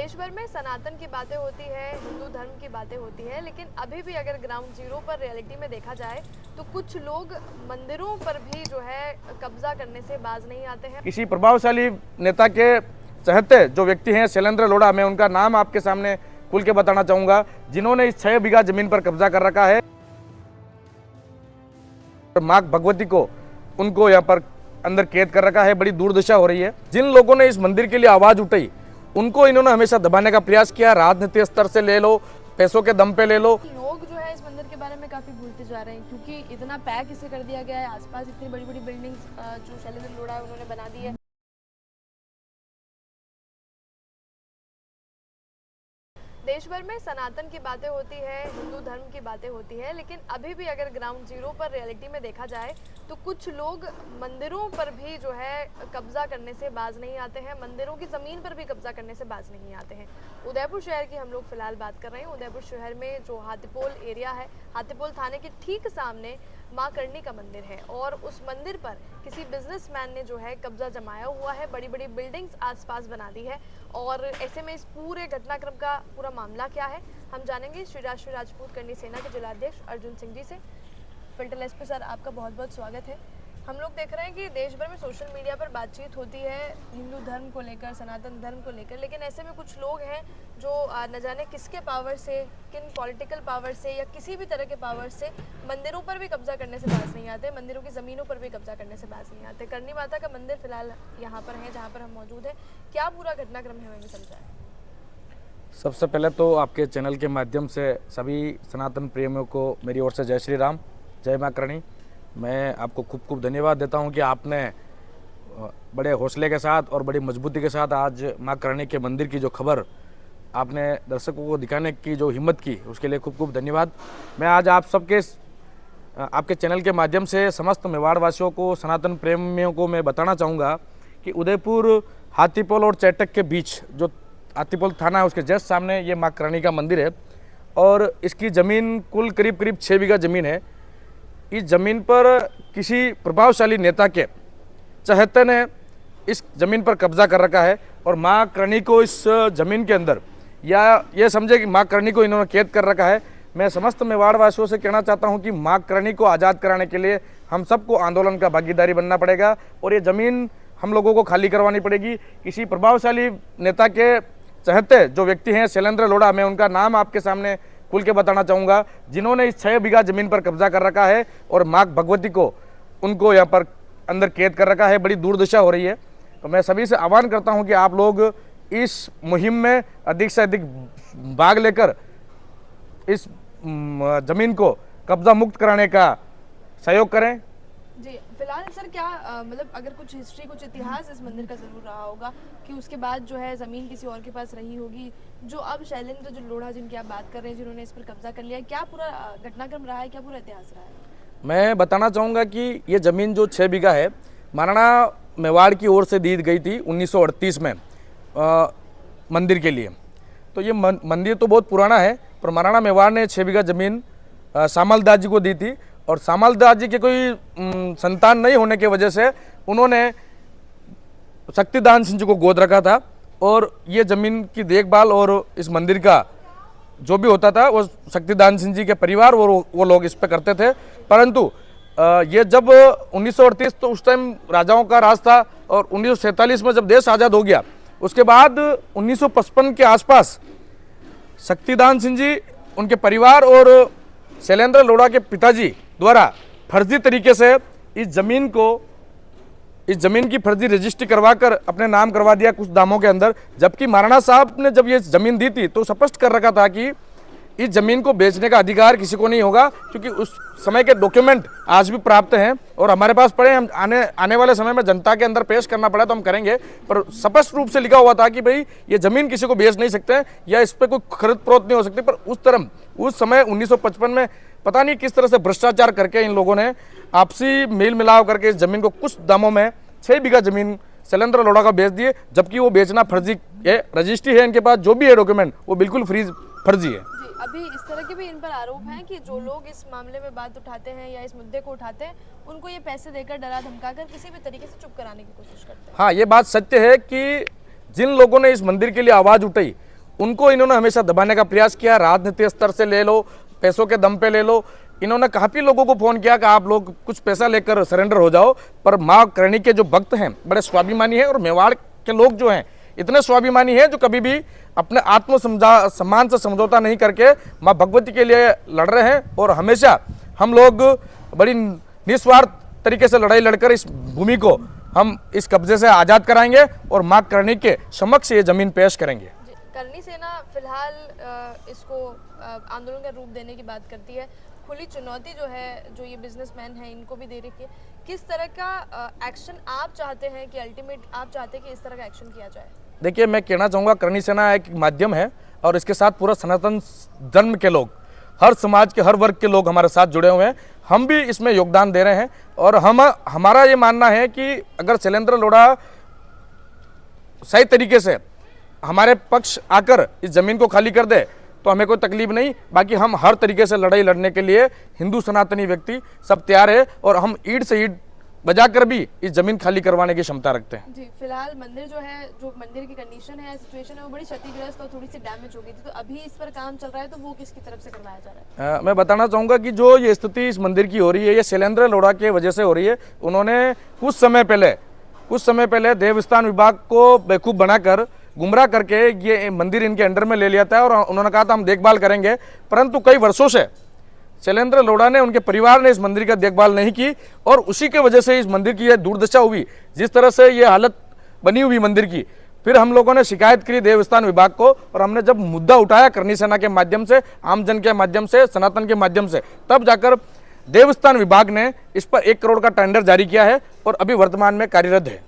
देश भर में सनातन की बातें होती है, हिंदू धर्म की बातें होती है, लेकिन अभी भी अगर ग्राउंड जीरो पर रियलिटी में देखा जाए तो कुछ लोग मंदिरों पर भी जो है कब्जा करने से बाज नहीं आते हैं। किसी प्रभावशाली नेता के चहेते जो व्यक्ति हैं शैलेंद्र लोढ़ा, मैं उनका नाम आपके सामने खुल के बताना चाहूंगा, जिन्होंने इस 6 बीघा जमीन पर कब्जा कर रखा है। माँ भगवती को उनको यहाँ पर अंदर कैद कर रखा है। बड़ी दुर्दशा हो रही है। जिन लोगों ने इस मंदिर के लिए आवाज उठाई उनको इन्होंने हमेशा दबाने का प्रयास किया। राजनीतिक स्तर से ले लो, पैसों के दम पे ले लो। लोग जो है इस मंदिर के बारे में काफी भूलते जा रहे हैं, क्योंकि इतना पैक इसे कर दिया गया है। आसपास इतनी बड़ी बड़ी बिल्डिंग्स जो शैलेंद्र लोढ़ा है उन्होंने बना दी है। देश भर में सनातन की बातें होती है, हिंदू धर्म की बातें होती है, लेकिन अभी भी अगर ग्राउंड जीरो पर रियलिटी में देखा जाए तो कुछ लोग मंदिरों पर भी जो है कब्जा करने से बाज नहीं आते हैं। मंदिरों की ज़मीन पर भी कब्जा करने से बाज नहीं आते हैं। उदयपुर शहर की हम लोग फिलहाल बात कर रहे हैं। उदयपुर शहर में जो हाथीपोल एरिया है, हाथीपोल थाने के ठीक सामने माँ करणी का मंदिर है और उस मंदिर पर किसी बिजनेसमैन ने जो है कब्जा जमाया हुआ है। बड़ी बड़ी बिल्डिंग्स आसपास बना दी है और ऐसे में इस पूरे घटनाक्रम का पूरा मामला क्या है हम जानेंगे श्री राजपूत करणी सेना के जिलाध्यक्ष अर्जुन सिंह जी से। फिल्टर एसपी सर, आपका बहुत बहुत स्वागत है। हम लोग देख रहे हैं कि देश भर में सोशल मीडिया पर बातचीत होती है हिंदू धर्म को लेकर, सनातन धर्म को लेकर, लेकिन ऐसे में कुछ लोग हैं जो न जाने किसके पावर से, किन पॉलिटिकल पावर से या किसी भी तरह के पावर से मंदिरों पर भी कब्जा करने से बाज नहीं आते, मंदिरों की ज़मीनों पर भी कब्जा करने से बाज नहीं आते। करणी माता का मंदिर फिलहाल यहाँ पर है जहाँ पर हम मौजूद हैं। क्या पूरा घटनाक्रम है, हमें समझाएं। सबसे पहले तो आपके चैनल के माध्यम से सभी सनातन प्रेमियों को मेरी ओर से जय श्री राम, जय माँ करणी। मैं आपको खूब खूब धन्यवाद देता हूं कि आपने बड़े हौसले के साथ और बड़ी मजबूती के साथ आज माँ करणी के मंदिर की जो खबर आपने दर्शकों को दिखाने की जो हिम्मत की, उसके लिए खूब खूब धन्यवाद। मैं आज आप सबके आपके चैनल के माध्यम से समस्त मेवाड़ वासियों को, सनातन प्रेमियों को मैं बताना चाहूँगा कि उदयपुर हाथीपोल और चैटक के बीच जो हाथीपोल थाना है उसके जस्ट सामने ये माँ करणी का मंदिर है और इसकी ज़मीन कुल करीब करीब 6 बीघा ज़मीन है। इस ज़मीन पर किसी प्रभावशाली नेता के चहेते ने इस ज़मीन पर कब्जा कर रखा है और माँ करणी को इस ज़मीन के अंदर, या ये समझे कि माँ करणी को इन्होंने कैद कर रखा है। मैं समस्त मेवाड़ वासियों से कहना चाहता हूँ कि माँ करणी को आज़ाद कराने के लिए हम सबको आंदोलन का भागीदारी बनना पड़ेगा और ये ज़मीन हम लोगों को खाली करवानी पड़ेगी। किसी प्रभावशाली नेता के चहेते जो व्यक्ति हैं शैलेंद्र लोढ़ा, मैं उनका नाम आपके सामने खुल के बताना चाहूँगा, जिन्होंने इस 6 बीघा जमीन पर कब्जा कर रखा है और माँ भगवती को उनको यहाँ पर अंदर कैद कर रखा है। बड़ी दुर्दशा हो रही है। तो मैं सभी से आह्वान करता हूँ कि आप लोग इस मुहिम में अधिक से अधिक भाग लेकर इस जमीन को कब्जा मुक्त कराने का सहयोग करें। जी, फिलहाल सर क्या मतलब अगर कुछ हिस्ट्री, कुछ इतिहास इस मंदिर का जरूर रहा होगा कि उसके बाद जो है ज़मीन किसी और के पास रही होगी, जो अब शैलेंद्र जो लोढ़ा जिनकी आप बात कर रहे हैं जिन्होंने इस पर कब्जा कर लिया है, क्या पूरा घटनाक्रम रहा है, क्या पूरा इतिहास रहा है? मैं बताना चाहूँगा कि ये ज़मीन जो 6 बीघा है महाराणा मेवाड़ की ओर से दी गई थी 1938 में मंदिर के लिए। तो ये मंदिर तो बहुत पुराना है, पर महाराणा मेवाड़ ने 6 बीघा ज़मीन सामलदास जी को दी थी और सामलदास जी के कोई संतान नहीं होने की वजह से उन्होंने शक्तिदान सिंह जी को गोद रखा था और ये ज़मीन की देखभाल और इस मंदिर का जो भी होता था वो शक्तिदान सिंह जी के परिवार और वो लोग इस पे करते थे। परंतु ये जब 1938 तो उस टाइम राजाओं का राज था और 1947 में जब देश आज़ाद हो गया, उसके बाद 1955 के आसपास शक्तिदान सिंह जी, उनके परिवार और शैलेंद्र लोढ़ा के पिताजी द्वारा फर्जी तरीके से इस ज़मीन की फर्जी रजिस्ट्री करवाकर अपने नाम करवा दिया कुछ दामों के अंदर। जबकि महाराणा साहब ने जब ये ज़मीन दी थी तो स्पष्ट कर रखा था कि इस ज़मीन को बेचने का अधिकार किसी को नहीं होगा, क्योंकि उस समय के डॉक्यूमेंट आज भी प्राप्त हैं और हमारे पास पड़े। हम आने वाले समय में जनता के अंदर पेश करना पड़ा तो हम करेंगे, पर स्पष्ट रूप से लिखा हुआ था कि भाई ये ज़मीन किसी को बेच नहीं सकते या इस पर कोई खरीद फरोख्त नहीं हो सकती। पर उस समय 1955 में पता नहीं किस तरह से भ्रष्टाचार करके इन लोगों ने आपसी मेल मिलाव करके इस जमीन को कुछ दामों में 6 बीघा जमीन शैलेंद्र लोढ़ा का बेच दिए, जबकि वो बेचना फर्जी है। रजिस्ट्री है इनके पास, जो भी है डॉक्यूमेंट वो बिल्कुल फर्जी है। जी, अभी इस तरह के भी इन पर आरोप हैं कि जो लोग इस मामले में बात उठाते हैं या इस मुद्दे को उठाते हैं उनको ये पैसे देकर, डरा धमकाकर किसी भी तरीके से चुप कराने की कोशिश करते हैं। हाँ, ये बात सत्य है कि जिन लोगों ने इस मंदिर के लिए आवाज़ उठाई उनको इन्होंने हमेशा दबाने का प्रयास किया, राजनीतिक स्तर से ले लो, पैसों के दम पे ले लो। इन्होंने काफ़ी लोगों को फ़ोन किया कि आप लोग कुछ पैसा लेकर सरेंडर हो जाओ, पर माँ करणी के जो भक्त हैं बड़े स्वाभिमानी हैं, और मेवाड़ के लोग जो हैं इतने स्वाभिमानी हैं जो कभी भी अपने सम्मान से समझौता नहीं करके माँ भगवती के लिए लड़ रहे हैं। और हमेशा हम लोग बड़ी निस्वार्थ तरीके से लड़ाई लड़कर इस भूमि को हम इस कब्जे से आज़ाद कराएंगे और माँ करणी के समक्ष ये ज़मीन पेश करेंगे। करणी सेना फिलहाल इसको आंदोलन का रूप देने की बात करती है। खुली चुनौती जो है, जो ये बिजनेसमैन हैं इनको भी दे रही है। किस तरह का एक्शन आप चाहते हैं कि अल्टीमेट आप चाहते हैं कि इस तरह का एक्शन किया जाए? देखिए, मैं कहना चाहूँगा करणी सेना एक माध्यम है और इसके साथ पूरा सनातन धर्म के लोग, हर समाज के हर वर्ग के लोग हमारे साथ जुड़े हुए हैं। हम भी इसमें योगदान दे रहे हैं और हमारा ये मानना है कि अगर शैलेंद्र लोढ़ा सही तरीके से हमारे पक्ष आकर इस ज़मीन को खाली कर दे तो हमें कोई तकलीफ नहीं। बाकी हम हर तरीके से लड़ाई लड़ने के लिए हिंदू सनातनी व्यक्ति सब तैयार है और हम ईंट से ईंट बजाकर भी इस जमीन खाली करवाने की क्षमता रखते हैं। जी, फिलहाल मंदिर जो है, जो मंदिर की कंडीशन है, सिचुएशन है, वो बड़ी क्षतिग्रस्त और थोड़ी सी डैमेज हो गई थी, तो अभी इस पर काम चल रहा है, तो वो किसकी तरफ से करवाया जा रहा है? मैं बताना चाहूँगा कि जो ये स्थिति इस मंदिर की हो रही है, ये शैलेंद्र लोढ़ा की वजह से हो रही है। उन्होंने कुछ समय पहले देवस्थान विभाग को बेवकूफ़ बनाकर, गुमराह करके ये मंदिर इनके अंडर में ले लिया था और उन्होंने कहा था हम देखभाल करेंगे, परंतु कई वर्षों से शैलेंद्र लोढ़ा ने, उनके परिवार ने इस मंदिर का देखभाल नहीं की और उसी के वजह से इस मंदिर की यह दुर्दशा हुई, जिस तरह से ये हालत बनी हुई मंदिर की। फिर हम लोगों ने शिकायत की देवस्थान विभाग को और हमने जब मुद्दा उठाया करणी सेना के माध्यम से, आमजन के माध्यम से, सनातन के माध्यम से, तब जाकर देवस्थान विभाग ने इस पर 1 करोड़ का टेंडर जारी किया है और अभी वर्तमान में कार्यरत है।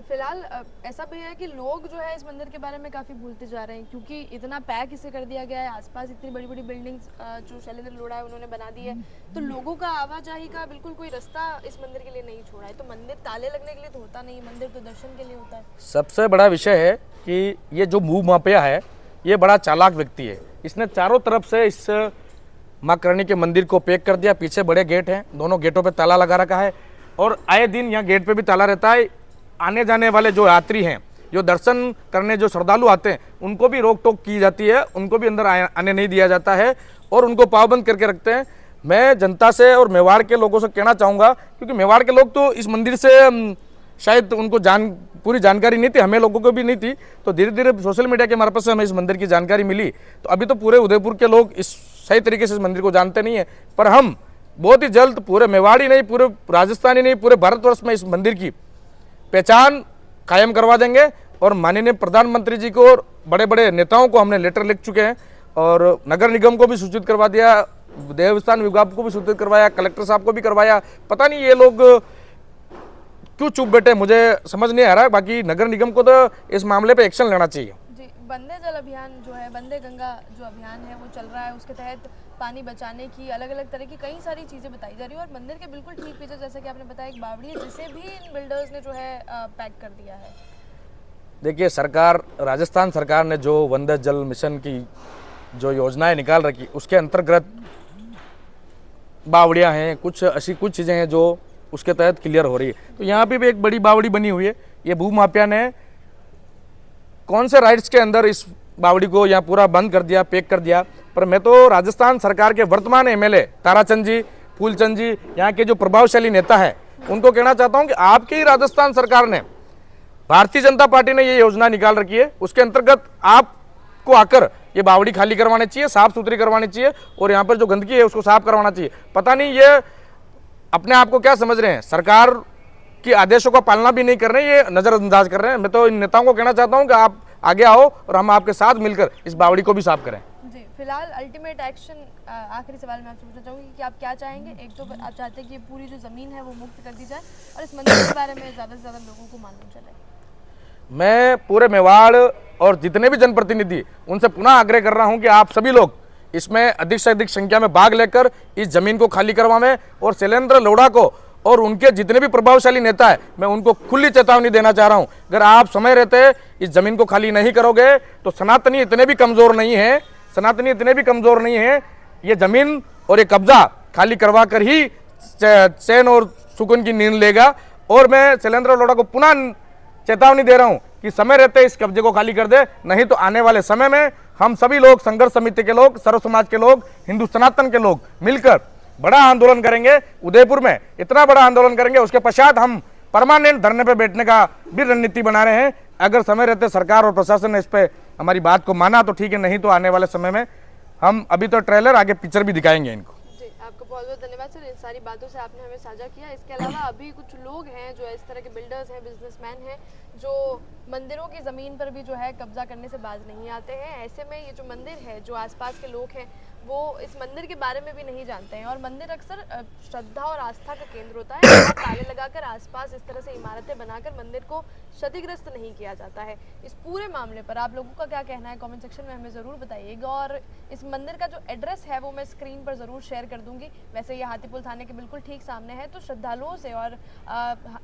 फिलहाल ऐसा भी है कि लोग जो है इस मंदिर के बारे में काफ़ी भूलते जा रहे हैं, क्योंकि इतना पैक इसे कर दिया गया है, आसपास इतनी बड़ी बड़ी बिल्डिंग्स जो शैलेंद्र लोढ़ा है उन्होंने बना दी है, तो लोगों का आवाजाही का बिल्कुल कोई रास्ता इस मंदिर के लिए नहीं छोड़ा है। तो मंदिर ताले लगने के लिए तो होता नहीं, मंदिर तो दर्शन के लिए होता है। सबसे बड़ा विषय है कि ये जो भू माफिया है ये बड़ा चालाक व्यक्ति है। इसने चारों तरफ से इस माँ करणी के मंदिर को पैक कर दिया। पीछे बड़े गेट हैं, दोनों गेटों पर ताला लगा रखा है और आए दिन यहाँ गेट पर भी ताला रहता है। आने जाने वाले जो यात्री हैं, जो दर्शन करने जो श्रद्धालु आते हैं, उनको भी रोक टोक की जाती है, उनको भी अंदर आने नहीं दिया जाता है और उनको पाबंद करके रखते हैं। मैं जनता से और मेवाड़ के लोगों से कहना चाहूँगा, क्योंकि मेवाड़ के लोग तो इस मंदिर से शायद उनको पूरी जानकारी नहीं थी, हमें लोगों को भी नहीं थी, तो धीरे धीरे सोशल मीडिया के मार्फत से हमें इस मंदिर की जानकारी मिली। तो अभी तो पूरे उदयपुर के लोग इस सही तरीके से इस मंदिर को जानते नहीं है, पर हम बहुत ही जल्द पूरे मेवाड़ी नहीं, पूरे राजस्थानी नहीं, पूरे भारतवर्ष में इस मंदिर की पहचान कायम करवा देंगे। और माननीय प्रधानमंत्री जी को और बड़े बड़े नेताओं को हमने लेटर लिख चुके हैं और नगर निगम को भी सूचित करवा दिया, देवस्थान विभाग को भी सूचित करवाया, कलेक्टर साहब को भी करवाया। पता नहीं ये लोग क्यों चुप बैठे, मुझे समझ नहीं आ रहा है। बाकी नगर निगम को तो इस मामले पे एक्शन लेना चाहिए। वंदे जल अभियान जो है, वंदे गंगा जो अभियान है वो चल रहा है, उसके तहत पानी बचाने की अलग अलग तरह की कई सारी चीज़ें बताई जा रही है और मंदिर के बिल्कुल ठीक पीछे, जैसा कि आपने बताया, एक बावड़ी है जिसे भी इन बिल्डर्स ने जो है पैक कर दिया है। देखिए, सरकार, राजस्थान सरकार ने जो वंदे जल मिशन की जो योजनाएं निकाल रखी, उसके अंतर्गत बावड़ियाँ हैं, कुछ ऐसी कुछ चीज़ें हैं जो उसके तहत क्लियर हो रही है। तो यहाँ पे भी एक बड़ी बावड़ी बनी हुई है। ये भू माफिया ने कौन से राइट्स के अंदर इस बावड़ी को यहाँ पूरा बंद कर दिया, पैक कर दिया। पर मैं तो राजस्थान सरकार के वर्तमान एमएलए ताराचंद जी, फूलचंद जी, यहाँ के जो प्रभावशाली नेता हैं, उनको कहना चाहता हूँ कि आपकी ही राजस्थान सरकार ने, भारतीय जनता पार्टी ने ये योजना निकाल रखी है, उसके अंतर्गत आपको आकर ये बावड़ी खाली करवानी चाहिए, साफ सुथरी करवानी चाहिए और यहाँ पर जो गंदगी है उसको साफ करवाना चाहिए। पता नहीं ये अपने आप को क्या समझ रहे हैं, सरकार की आदेशों का पालना भी नहीं कर रहे हैं, ये नज़रअंदाज कर रहे हैं। मैं तो इन नेताओं को कहना चाहता हूँ कि आप आगे आओ और हम आपके साथ मिलकर इस बावड़ी को भी साफ करें। जी, फिलहाल अल्टीमेट एक्शन, आखिरी सवाल मैं आपसे पूछना चाहूँगी कि आप क्या चाहेंगे? एक तो आप चाहते हैं कि पूरी जो ज़मीन है वो मुक्त कर दी जाए और इस मंदिर के बारे में ज़्यादा से ज़्यादा लोगों को मालूम चले। मैं पूरे मेवाड़ और जितने भी जनप्रतिनिधि, उनसे पुनः आग्रह कर रहा हूँ कि आप सभी लोग इसमें अधिक से अधिक संख्या में भाग लेकर इस जमीन को खाली करवाएं और शैलेंद्र लोढ़ा को और उनके जितने भी प्रभावशाली नेता है, मैं उनको खुली चेतावनी देना चाह रहा हूं, अगर आप समय रहते इस जमीन को खाली नहीं करोगे तो सनातनी इतने भी कमजोर नहीं है, ये जमीन और ये कब्जा खाली करवा कर ही चैन और सुकून की नींद लेगा। और मैं शैलेंद्र लोढ़ा को पुनः चेतावनी दे रहा हूं कि समय रहते इस कब्जे को खाली कर दे, नहीं तो आने वाले समय में हम सभी लोग, संघर्ष समिति के लोग, सर्व समाज के लोग, हिंदू सनातन के लोग मिलकर बड़ा आंदोलन करेंगे। उदयपुर में इतना बड़ा आंदोलन करेंगे, उसके पश्चात हम परमानेंट धरने पे बैठने का भी रणनीति बना रहे हैं। अगर समय रहते सरकार और प्रशासन ने इस पे हमारी बात को माना तो ठीक है, नहीं तो आने वाले समय में हम अभी तो ट्रेलर, आगे पिक्चर भी दिखाएंगे इनको। जी, आपको बहुत बहुत धन्यवाद सर, इन सारी बातों से आपने हमें साझा किया। इसके अलावा अभी कुछ लोग हैं जो इस तरह के बिल्डर्स हैं, बिजनेसमैन हैं, जो मंदिरों की ज़मीन पर भी जो है कब्जा करने से बाज नहीं आते हैं। ऐसे में ये जो मंदिर है, जो आसपास के लोग हैं वो इस मंदिर के बारे में भी नहीं जानते हैं, और मंदिर अक्सर श्रद्धा और आस्था का केंद्र होता है। यहाँ ताले लगाकर आसपास इस तरह से इमारतें बनाकर मंदिर को क्षतिग्रस्त नहीं किया जाता है। इस पूरे मामले पर आप लोगों का क्या कहना है, कमेंट सेक्शन में हमें ज़रूर बताइएगा। और इस मंदिर का जो एड्रेस है वो मैं स्क्रीन पर ज़रूर शेयर कर दूंगी। वैसे ये हाथीपुल थाने के बिल्कुल ठीक सामने है, तो श्रद्धालुओं से और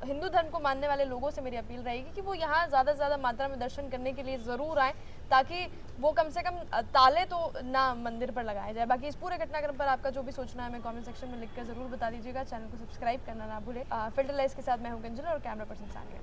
हिंदू धर्म को मानने वाले लोगों से मेरी अपील रहेगी कि वो यहाँ ज़्यादा से ज़्यादा मात्रा में दर्शन करने के लिए ज़रूर आएँ, ताकि वो कम से कम ताले तो ना मंदिर पर लगाए जाए। बाकी इस पूरे घटनाक्रम पर आपका जो भी सोचना है हमें कमेंट सेक्शन में लिखकर ज़रूर बता दीजिएगा। चैनल को सब्सक्राइब करना ना भूलें। फिल्टर लाइट्स के साथ मैं हूँ कंचन और कैमरा पर्सन सानिया।